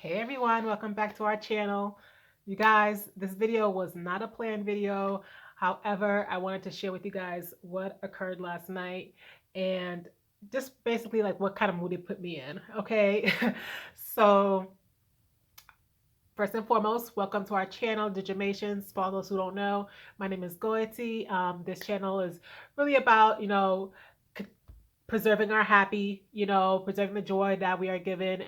Hey everyone, welcome back to our channel. You guys, this video was not a planned video. However, I wanted to share with you guys what occurred last night and just basically like what kind of mood it put me in. Okay. So first and foremost, welcome to our channel, the Jamaitians. For those who don't know, my name is Goethe. This channel is really about, preserving our happy, preserving the joy that we are given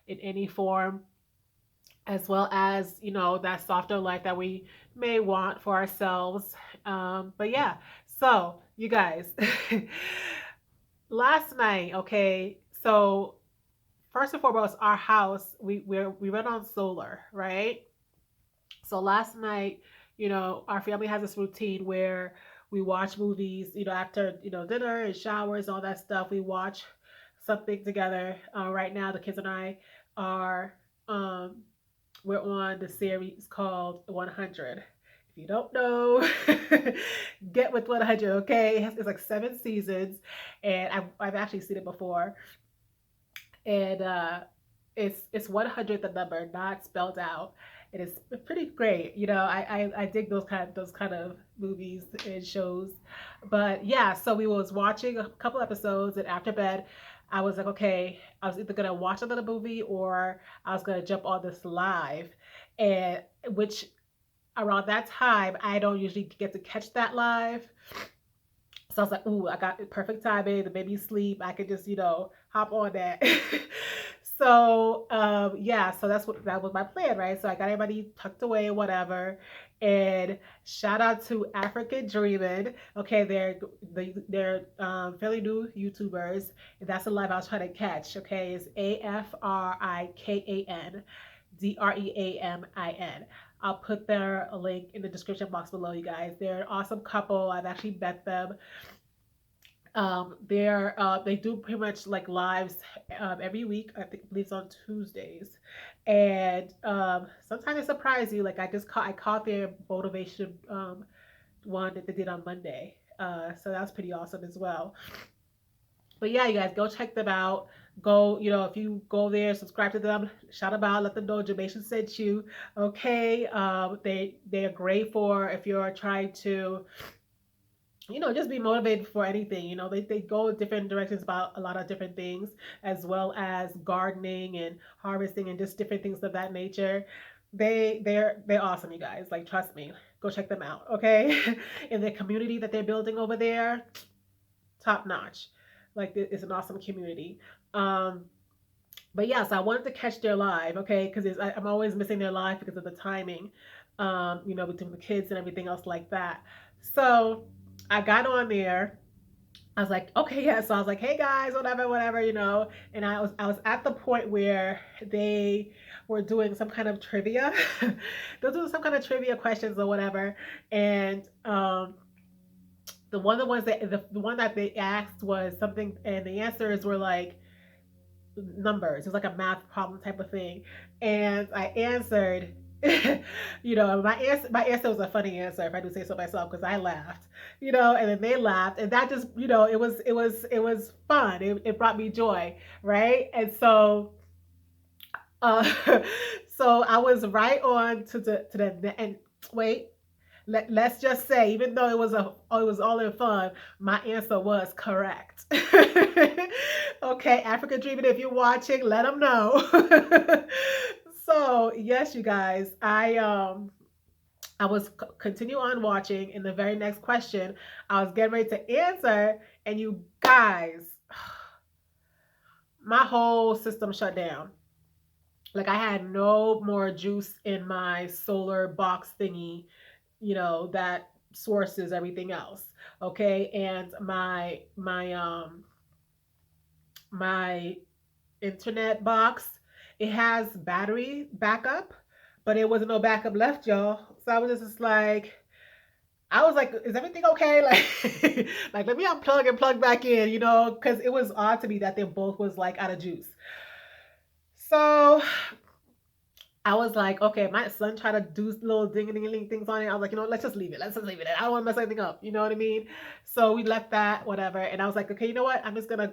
in any form, as well as that softer life that we may want for ourselves. But yeah, so you guys, last night, okay, so first and foremost, our house, we run on solar, right? So last night, our family has this routine where we watch movies, after dinner and showers, all that stuff. We watch something together. Right now, the kids and I are um, we're on the series called 100. If you don't know, get with 100, okay? It's like 7 seasons, and I've actually seen it before, and it's 100 the number, not spelled out. And it's pretty great. I dig those kind of movies and shows. But yeah, so we was watching a couple episodes, and after bed, I was like, okay, I was either gonna watch another movie or I was gonna jump on this live, and which around that time I don't usually get to catch that live. So I was like, ooh, I got perfect timing. The baby's sleep. I could just, hop on that. So yeah, so that was my plan, right? So I got everybody tucked away, whatever. And shout out to African Dreamin. Okay, they're fairly new YouTubers. And that's the live I was trying to catch. Okay, it's AFRIKANDREAMIN. I'll put their link in the description box below, you guys. They're an awesome couple. I've actually met them. They do pretty much like lives every week. I believe it's on Tuesdays, and sometimes they surprise you. Like I caught their motivation one that they did on Monday. So that's pretty awesome as well. But yeah, you guys go check them out. Go, if you go there, subscribe to them, shout them out, let them know Jamaican sent you. Okay, they're great for if you're trying to just be motivated for anything. They go different directions about a lot of different things, as well as gardening and harvesting and just different things of that nature. They're awesome, you guys. Like, trust me, go check them out, okay? In the community that they're building over there, top notch. Like, it's an awesome community. Um, but yeah, so I wanted to catch their live, okay? Because I'm always missing their live because of the timing, between the kids and everything else like that. So I got on there. I was like, okay, yeah. So I was like, hey guys, whatever, whatever, And I was at the point where they were doing some kind of trivia. They were doing some kind of trivia questions or whatever. And the one that they asked was something, and the answers were like numbers. It was like a math problem type of thing. And I answered, my answer was a funny answer, if I do say so myself, because I laughed, and then they laughed, and that just, it was fun. It brought me joy, right? And so uh so I was right on to the and wait, let's just say, even though it was all in fun, my answer was correct. Okay, Africa Dreaming, if you're watching, let them know. So yes, you guys, I was continue on watching. In the very next question, I was getting ready to answer, and you guys, my whole system shut down. Like, I had no more juice in my solar box thingy, that sources everything else. Okay, and my internet box, it has battery backup, but it wasn't no backup left, y'all. So I was just like, I was like, is everything okay? Like, like, let me unplug and plug back in, because it was odd to me that they both was like out of juice. So I was like, okay, my son tried to do little ding ding ding things on it. I was like, let's just leave it. Let's just leave it. I don't want to mess anything up. You know what I mean? So we left that, whatever. And I was like, okay, you know what? I'm just gonna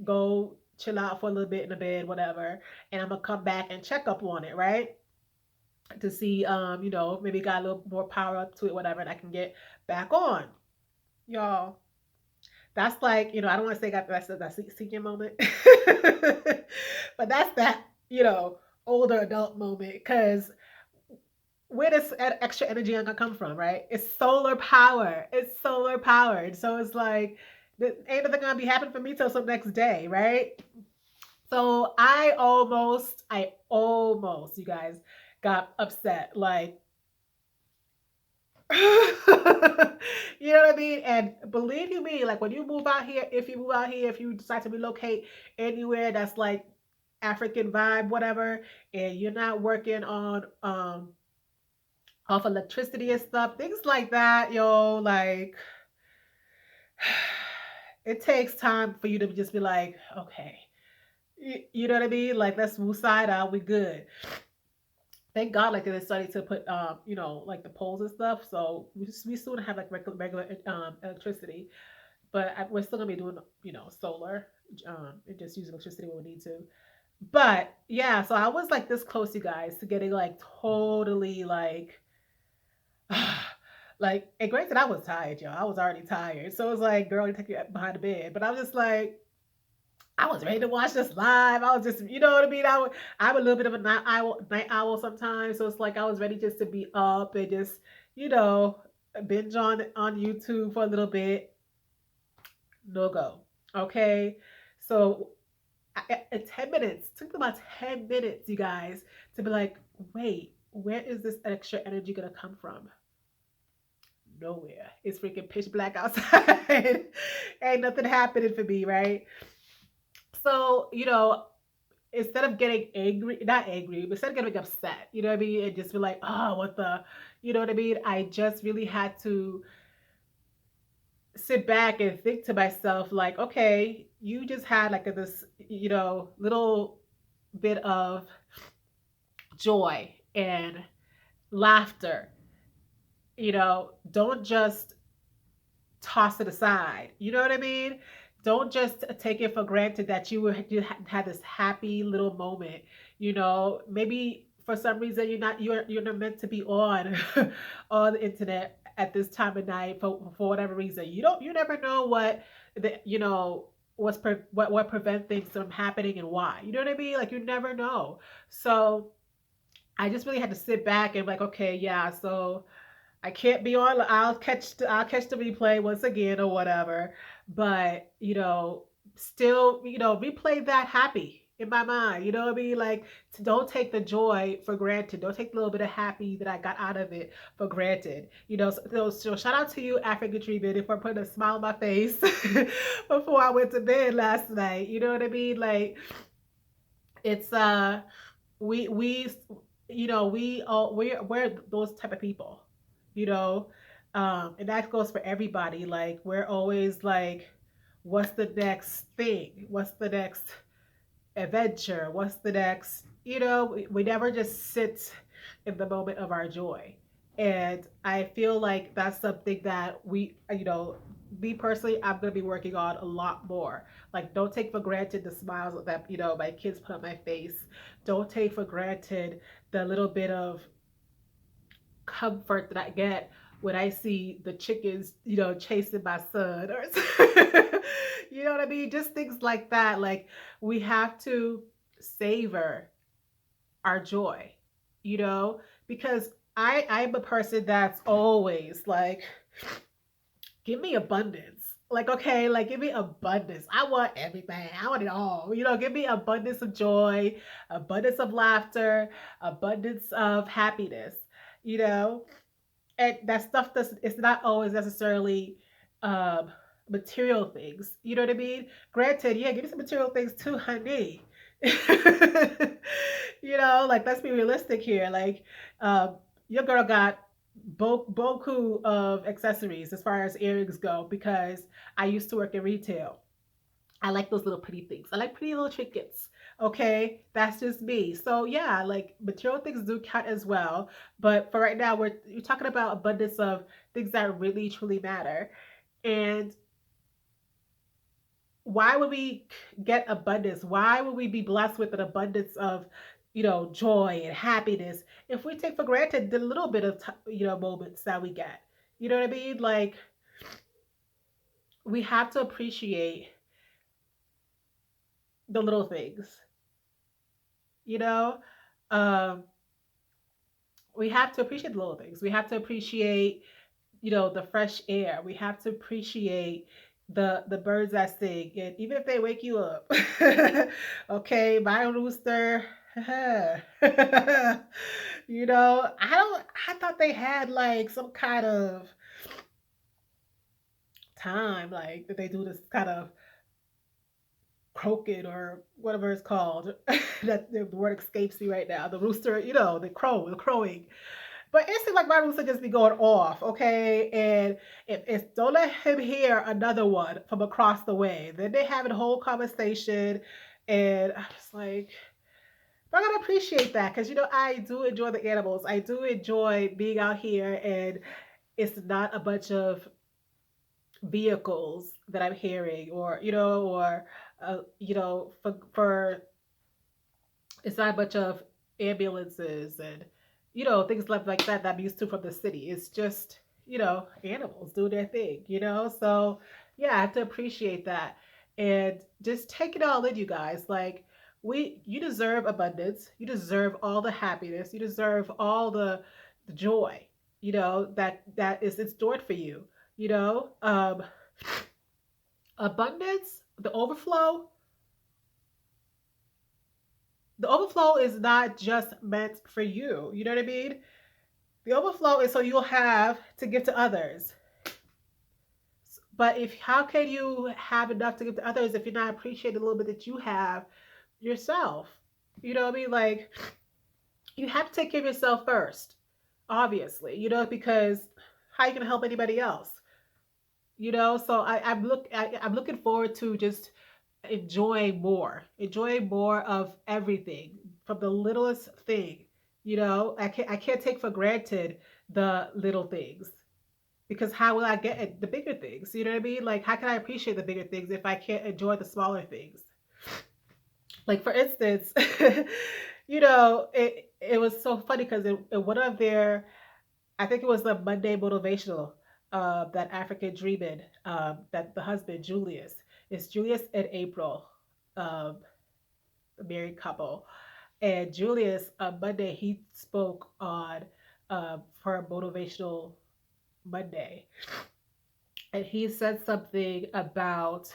go. chill out for a little bit in the bed, whatever, and I'm gonna come back and check up on it, right? To see, maybe got a little more power up to it, whatever, and I can get back on. Y'all, that's like, I don't want to say that's that seeking moment, but that's that, older adult moment. Because where does extra energy gonna come from, right? It's solar power. It's solar powered. So it's like, ain't nothing gonna be happening for me till some next day, right? So I almost, you guys, got upset. Like, you know what I mean? And believe you me, like when you move out here, if you move out here, if you decide to relocate anywhere that's like African vibe, whatever, and you're not working on off electricity and stuff, things like that, yo, like it takes time for you to just be like, okay, you know what I mean? Like let's move side out, we good. Thank God, like they started to put, like the poles and stuff. So we soon have like regular electricity, but we're still gonna be doing, solar, and just using electricity when we need to. But yeah, so I was like this close, you guys, to getting like totally like, like, and granted, I was tired, y'all. I was already tired, so it was like, girl, you take you behind the bed. But I was just like, I was ready to watch this live. I was just, you know what I mean? I'm a little bit of a night owl sometimes. So it's like I was ready just to be up and just, you know, binge on YouTube for a little bit. No go. Okay. So 10 minutes, took about 10 minutes, you guys, to be like, wait, where is this extra energy going to come from? Nowhere. It's freaking pitch black outside. Ain't nothing happening for me, right? So, instead of getting angry, not angry, but instead of getting upset, you know what I mean? And just be like, oh, what the, you know what I mean? I just really had to sit back and think to myself, like, okay, you just had like this, little bit of joy and laughter. Don't just toss it aside. You know what I mean? Don't just take it for granted that you had this happy little moment. Maybe for some reason you're not meant to be on on the internet at this time of night for whatever reason. You never know the you know what prevent things from happening and why. You know what I mean? Like you never know. So I just really had to sit back and like, okay, yeah, so I can't be on. I'll catch the replay once again or whatever. But still, replay that happy in my mind. You know what I mean? Like, don't take the joy for granted. Don't take the little bit of happy that I got out of it for granted. So shout out to you, African Dreamin, for putting a smile on my face before I went to bed last night. You know what I mean? Like, it's we we all we're those type of people, you know and that goes for everybody. Like we're always like, what's the next thing, what's the next adventure, what's the next, we never just sit in the moment of our joy. And I feel like that's something that me personally, I'm going to be working on a lot more. Like, don't take for granted the smiles that, my kids put on my face. Don't take for granted the little bit of comfort that I get when I see the chickens, chasing my son, or you know what I mean? Just things like that. Like, we have to savor our joy, you know, because I'm a person that's always like, give me abundance. Like, okay, like give me abundance. I want everything. I want it all. Give me abundance of joy, abundance of laughter, abundance of happiness, you know? And that stuff does it's not always necessarily um material things. You know what I mean? Granted, yeah, give me some material things too, honey. Like let's be realistic here. Like, your girl got boku of accessories as far as earrings go because I used to work in retail. I like those little pretty things. I like pretty little trinkets. Okay, that's just me. So yeah, like material things do count as well. But for right now, we're talking about abundance of things that really truly matter. And why would we get abundance? Why would we be blessed with an abundance of, joy and happiness if we take for granted the little bit of, moments that we get? You know what I mean? Like, we have to appreciate the little things, you know? Um, we have to appreciate the little things. We have to appreciate, the fresh air. We have to appreciate the birds that sing, and even if they wake you up. Okay, my rooster. I thought they had like some kind of time, like that they do this kind of croaking or whatever it's called. That the word escapes me right now. The rooster, the crowing. But it seems like my rooster just be going off, okay? And if don't let him hear another one from across the way. Then they having a whole conversation, and I'm just like, I gotta appreciate that because I do enjoy the animals. I do enjoy being out here, and it's not a bunch of vehicles that I'm hearing, or for it's not a bunch of ambulances and things like that I'm used to from the city. It's just animals doing their thing. So yeah, I have to appreciate that and just take it all in, you guys. Like, you deserve abundance. You deserve all the happiness. You deserve all the joy. That is in store for you. Abundance, the overflow is not just meant for you. You know what I mean? The overflow is so you'll have to give to others. But if how can you have enough to give to others if you're not appreciating a little bit that you have yourself? You know what I mean? Like, you have to take care of yourself first, obviously. Because how are you gonna help anybody else? So I'm looking forward to just enjoying more of everything from the littlest thing. I can't take for granted the little things, because how will I get at the bigger things? You know what I mean? Like, how can I appreciate the bigger things if I can't enjoy the smaller things? Like, for instance, it was so funny because in one of their, I think it was the Monday motivational, that African Dreamin, that the husband Julius, it's Julius and April, um, a married couple, and Julius on Monday he spoke on, for motivational Monday, and he said something about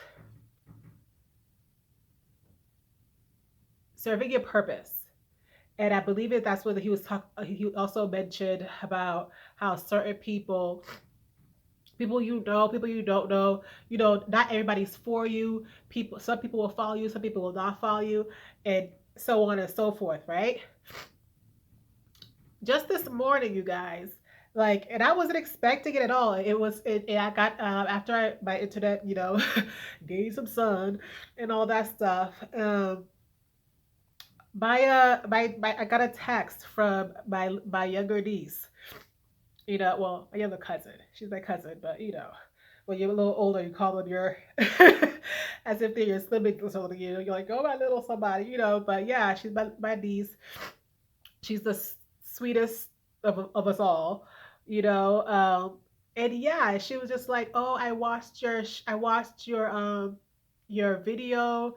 serving your purpose. And I believe that's what he was talking. He also mentioned about how certain people people you don't know, not everybody's for you. Some people will follow you, some people will not follow you, and so on and so forth, right? Just this morning, you guys, like, and I wasn't expecting it at all. I got, after my internet, gained some sun and all that stuff. I got a text from my younger niece. Well, my younger cousin. She's my cousin, but when you're a little older, you call them your, as if they're your sibling or something. You're like, oh, my little somebody. But yeah, she's my niece. She's the sweetest of us all. You know, and yeah, she was just like, oh, I watched your video.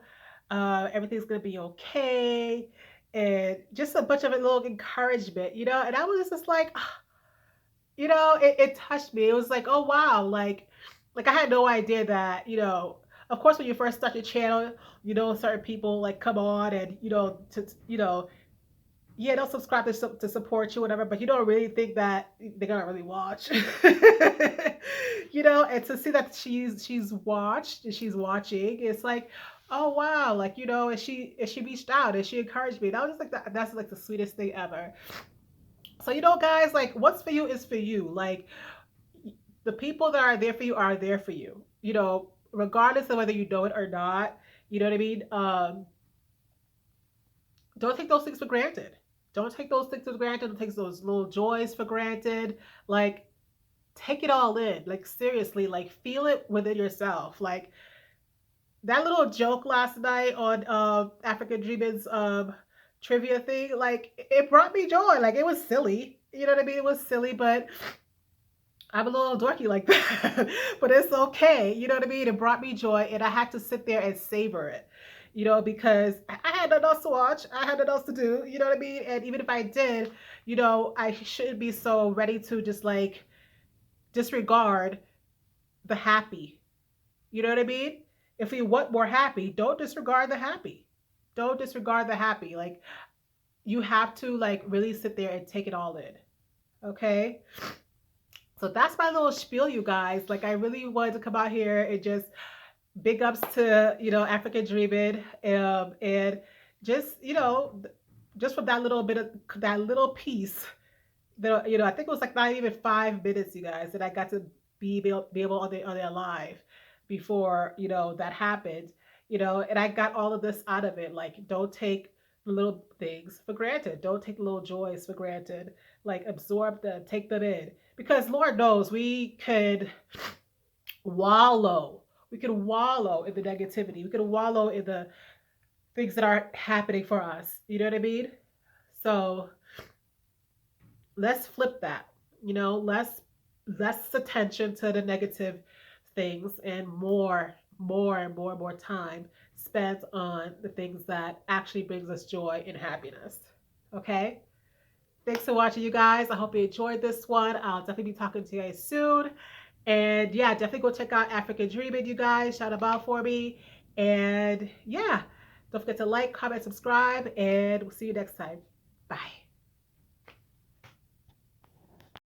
Everything's gonna be okay, and just a bunch of little encouragement. And I was just like, it touched me. It was like, oh wow, like I had no idea that, of course when you first start your channel, certain people like come on and yeah, they'll subscribe to support you, whatever, but you don't really think that they're gonna really watch. And to see that she's watched and she's watching, it's like, oh wow, like, and she reached out and she encouraged me. That was just like that's like the sweetest thing ever. So, guys, like, what's for you is for you. Like, the people that are there for you are there for you. Regardless of whether you know it or not. You know what I mean? Don't take those things for granted. Don't take those things for granted. Don't take those little joys for granted. Like, take it all in. Like, seriously, like, feel it within yourself. Like, that little joke last night on African Dreamin's trivia thing, like it brought me joy. Like it was silly. You know what I mean? It was silly, but I'm a little dorky like that. But it's okay. You know what I mean? It brought me joy and I had to sit there and savor it. Because I had nothing else to watch. I had nothing else to do. You know what I mean? And even if I did, I shouldn't be so ready to just like disregard the happy. You know what I mean? If we want more happy, don't disregard the happy. Don't disregard the happy. Like you have to like really sit there and take it all in. Okay? So that's my little spiel, you guys. Like I really wanted to come out here and just big ups to, African Dreamin', and just, just from that little bit of that little piece I think it was like not even 5 minutes, you guys, that I got to be able on their live before that happened, and I got all of this out of it. Like, don't take the little things for granted. Don't take the little joys for granted. Like, absorb them, take them in, because Lord knows we could wallow. We could wallow in the negativity. We could wallow in the things that are happening for us. You know what I mean? So let's flip that. Less attention to the negative things and more time spent on the things that actually brings us joy and happiness. Okay? Thanks for watching, you guys. I hope you enjoyed this one. I'll definitely be talking to you guys soon. And yeah, definitely go check out African Dreamin', you guys. Shout them out for me. And yeah, don't forget to like, comment, subscribe, and we'll see you next time. Bye.